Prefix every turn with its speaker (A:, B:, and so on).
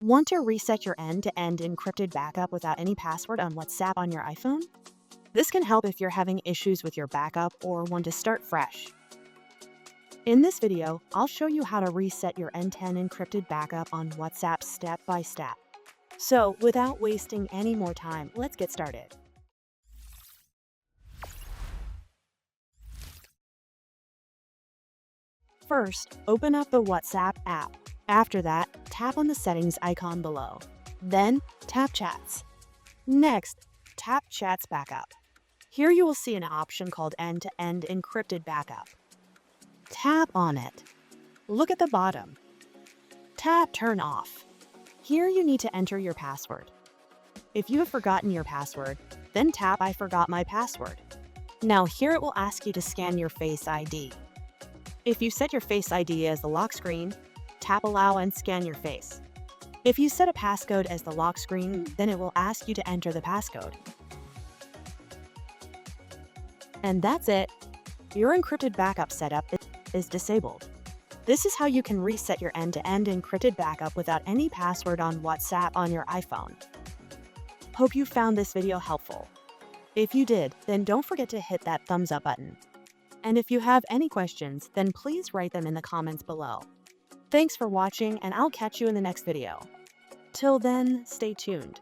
A: Want to reset your end-to-end encrypted backup without any password on WhatsApp on your iPhone? This can help if you're having issues with your backup or want to start fresh. In this video, I'll show you how to reset your end-to-end encrypted backup on WhatsApp step by step. So, without wasting any more time, let's get started. First, open up the WhatsApp app. After that, tap on the settings icon below. Then, tap Chats. Next, tap Chats Backup. Here you will see an option called End-to-End Encrypted Backup. Tap on it. Look at the bottom. Tap Turn Off. Here you need to enter your password. If you have forgotten your password, then tap I forgot my password. Now here it will ask you to scan your Face ID. If you set your Face ID as the lock screen, tap Allow and scan your face. If you set a passcode as the lock screen, then it will ask you to enter the passcode. And that's it. Your encrypted backup setup is disabled. This is how you can reset your end-to-end encrypted backup without any password on WhatsApp on your iPhone. Hope you found this video helpful. If you did, then don't forget to hit that thumbs up button. And if you have any questions, then please write them in the comments below. Thanks for watching, and I'll catch you in the next video. Till then, stay tuned.